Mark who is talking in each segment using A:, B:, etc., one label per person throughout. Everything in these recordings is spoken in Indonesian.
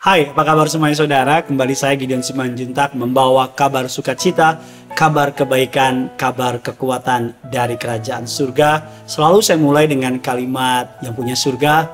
A: Hai, apa kabar semuanya saudara? Kembali saya Gideon Simanjuntak membawa kabar sukacita, kabar kebaikan, kabar kekuatan dari kerajaan surga. Selalu saya mulai dengan kalimat yang punya surga,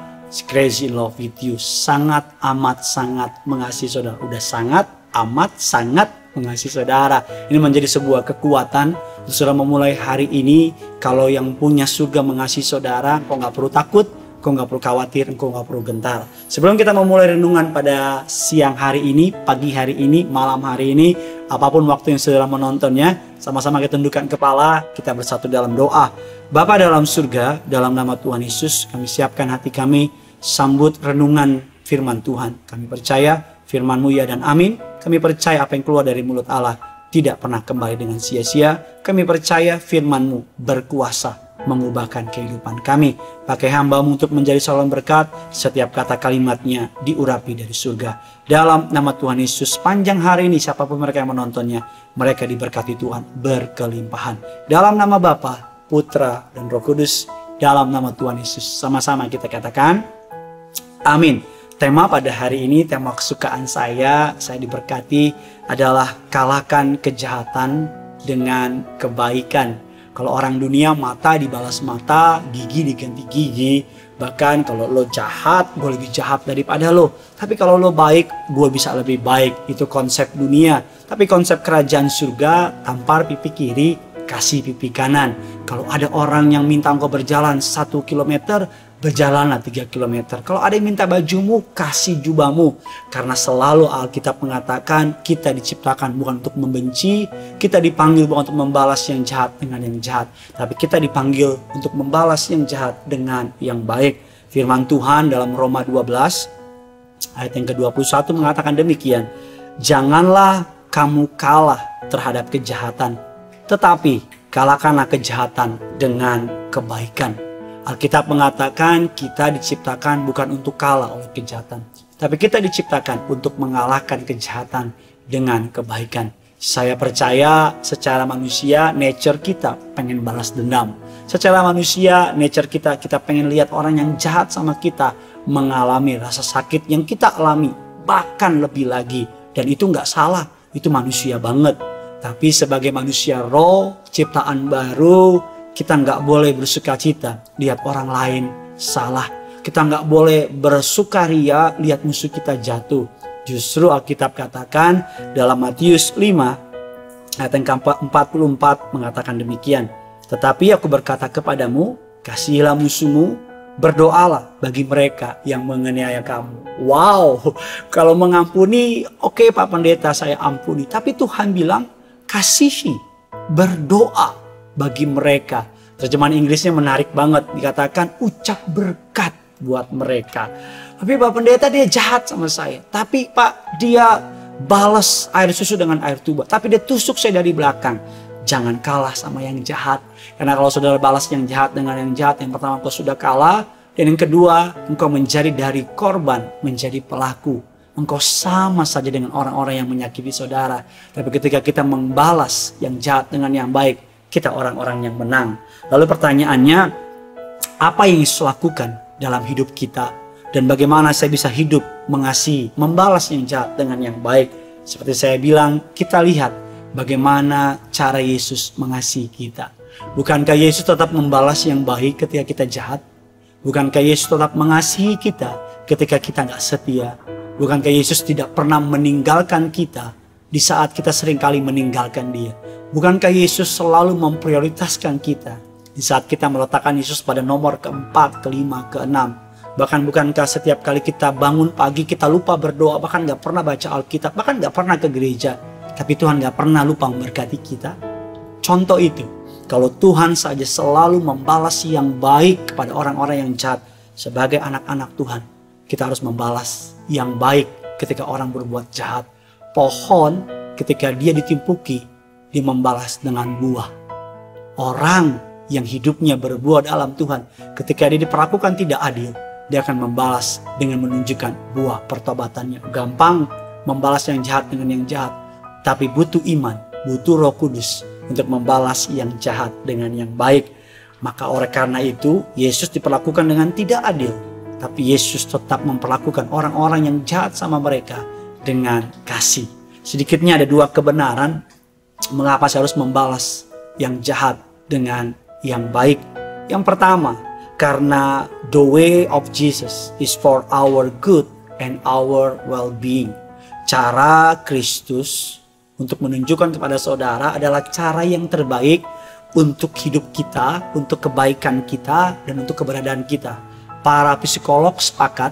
A: crazy in love with you. Sangat amat sangat mengasihi saudara. Udah sangat amat sangat mengasihi saudara. Ini menjadi sebuah kekuatan untuk saudara memulai hari ini. Kalau yang punya surga mengasihi saudara, kok nggak perlu takut, kau nggak perlu khawatir, kau nggak perlu gentar. Sebelum kita memulai renungan pada siang hari ini, pagi hari ini, malam hari ini, apapun waktu yang saudara menontonnya, sama-sama kita tundukkan kepala, kita bersatu dalam doa. Bapa dalam surga, dalam nama Tuhan Yesus, kami siapkan hati kami, sambut renungan firman Tuhan. Kami percaya firman-Mu ya dan amin. Kami percaya apa yang keluar dari mulut Allah tidak pernah kembali dengan sia-sia. Kami percaya firman-Mu berkuasa mengubahkan kehidupan kami. Pakai hamba-Mu untuk menjadi saluran berkat. Setiap kata kalimatnya diurapi dari surga. Dalam nama Tuhan Yesus, panjang hari ini siapapun mereka yang menontonnya, mereka diberkati Tuhan berkelimpahan. Dalam nama Bapa, Putra, dan Roh Kudus. Dalam nama Tuhan Yesus, sama-sama kita katakan amin. Tema pada hari ini, tema kesukaan saya diberkati adalah kalahkan kejahatan dengan kebaikan. Kalau orang dunia mata dibalas mata, gigi diganti gigi. Bahkan kalau lo jahat, gue lebih jahat daripada lo. Tapi kalau lo baik, gue bisa lebih baik. Itu konsep dunia. Tapi konsep kerajaan surga, tampar pipi kiri, kasih pipi kanan. Kalau ada orang yang minta engkau berjalan 1 kilometer, berjalanlah 3 kilometer. Kalau ada yang minta bajumu, kasih jubahmu. Karena selalu Alkitab mengatakan kita diciptakan bukan untuk membenci. Kita dipanggil bukan untuk membalas yang jahat dengan yang jahat. Tapi kita dipanggil untuk membalas yang jahat dengan yang baik. Firman Tuhan dalam Roma 12 ayat yang ke-21 mengatakan demikian. Janganlah kamu kalah terhadap kejahatan. Tetapi kalahkanlah kejahatan dengan kebaikan. Alkitab mengatakan kita diciptakan bukan untuk kalah oleh kejahatan. Tapi kita diciptakan untuk mengalahkan kejahatan dengan kebaikan. Saya percaya secara manusia nature kita pengen balas dendam. Secara manusia nature kita pengen lihat orang yang jahat sama kita mengalami rasa sakit yang kita alami. Bahkan lebih lagi. Dan itu nggak salah. Itu manusia banget. Tapi sebagai manusia roh, ciptaan baru, kita nggak boleh bersukacita lihat orang lain salah. Kita nggak boleh bersukaria lihat musuh kita jatuh. Justru Alkitab katakan dalam Matius 5 ayat yang ke-44 mengatakan demikian. Tetapi aku berkata kepadamu, kasihilah musuhmu, berdoalah bagi mereka yang menganiaya kamu. Wow, kalau mengampuni, oke Pak Pendeta saya ampuni. Tapi Tuhan bilang kasihi, berdoa bagi mereka. Terjemahan Inggrisnya menarik banget. Dikatakan ucap berkat buat mereka. Tapi Pak Pendeta dia jahat sama saya. Tapi Pak dia balas air susu dengan air tuba. Tapi dia tusuk saya dari belakang. Jangan kalah sama yang jahat. Karena kalau saudara balas yang jahat dengan yang jahat, yang pertama engkau sudah kalah. Dan yang kedua engkau menjadi dari korban menjadi pelaku. Engkau sama saja dengan orang-orang yang menyakiti saudara. Tapi ketika kita membalas yang jahat dengan yang baik, kita orang-orang yang menang. Lalu pertanyaannya, apa yang Yesus lakukan dalam hidup kita? Dan bagaimana saya bisa hidup mengasihi, membalas yang jahat dengan yang baik? Seperti saya bilang, kita lihat bagaimana cara Yesus mengasihi kita. Bukankah Yesus tetap membalas yang baik ketika kita jahat? Bukankah Yesus tetap mengasihi kita ketika kita nggak setia? Bukankah Yesus tidak pernah meninggalkan kita di saat kita seringkali meninggalkan Dia? Bukankah Yesus selalu memprioritaskan kita di saat kita meletakkan Yesus pada nomor keempat, kelima, keenam? Bahkan bukankah setiap kali kita bangun pagi kita lupa berdoa, bahkan gak pernah baca Alkitab, bahkan gak pernah ke gereja. Tapi Tuhan gak pernah lupa memberkati kita. Contoh itu, kalau Tuhan saja selalu membalas yang baik kepada orang-orang yang jahat. Sebagai anak-anak Tuhan, kita harus membalas yang baik ketika orang berbuat jahat. Pohon ketika dia ditimpuki, dia membalas dengan buah. Orang yang hidupnya berbuah dalam Tuhan, ketika dia diperlakukan tidak adil, dia akan membalas dengan menunjukkan buah pertobatannya. Gampang membalas yang jahat dengan yang jahat, tapi butuh iman, butuh Roh Kudus untuk membalas yang jahat dengan yang baik. Maka oleh karena itu Yesus diperlakukan dengan tidak adil. Tapi Yesus tetap memperlakukan orang-orang yang jahat sama mereka dengan kasih. Sedikitnya ada dua kebenaran mengapa saya harus membalas yang jahat dengan yang baik. Yang pertama, karena the way of Jesus is for our good and our well-being. Cara Kristus untuk menunjukkan kepada saudara adalah cara yang terbaik untuk hidup kita, untuk kebaikan kita, dan untuk keberadaan kita. Para psikolog sepakat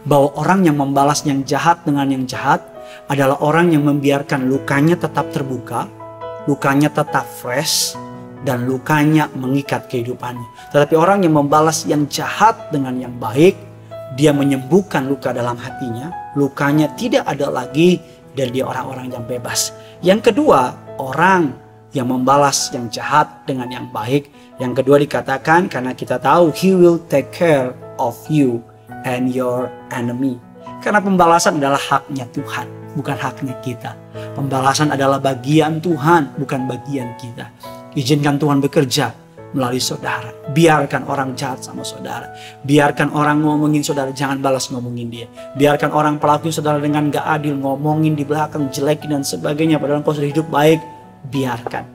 A: bahwa orang yang membalas yang jahat dengan yang jahat adalah orang yang membiarkan lukanya tetap terbuka, lukanya tetap fresh, dan lukanya mengikat kehidupannya. Tetapi orang yang membalas yang jahat dengan yang baik, dia menyembuhkan luka dalam hatinya, lukanya tidak ada lagi, dan dia orang-orang yang bebas. Yang kedua, orang yang membalas yang jahat dengan yang baik. Yang kedua dikatakan karena kita tahu He will take care of you and your enemy. Karena pembalasan adalah haknya Tuhan, bukan haknya kita. Pembalasan adalah bagian Tuhan, bukan bagian kita. Izinkan Tuhan bekerja melalui saudara. Biarkan orang jahat sama saudara. Biarkan orang ngomongin saudara, jangan balas ngomongin dia. Biarkan orang pelakuin saudara dengan gak adil, ngomongin di belakang, jelekin dan sebagainya. Padahal kau sudah hidup baik, biarkan.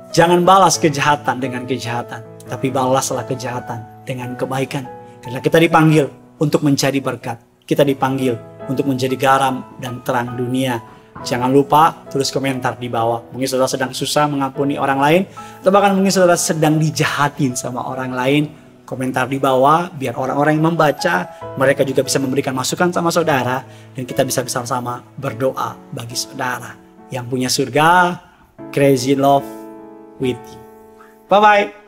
A: Jangan balas kejahatan dengan kejahatan, tapi balaslah kejahatan dengan kebaikan. Karena kita dipanggil untuk menjadi berkat. Kita dipanggil untuk menjadi garam dan terang dunia. Jangan lupa tulis komentar di bawah. Mungkin saudara sedang susah mengampuni orang lain, atau bahkan mungkin saudara sedang dijahatin sama orang lain. Komentar di bawah biar orang-orang yang membaca, mereka juga bisa memberikan masukan sama saudara, dan kita bisa bersama-sama berdoa bagi saudara yang punya surga. Crazy love with you. Bye-bye.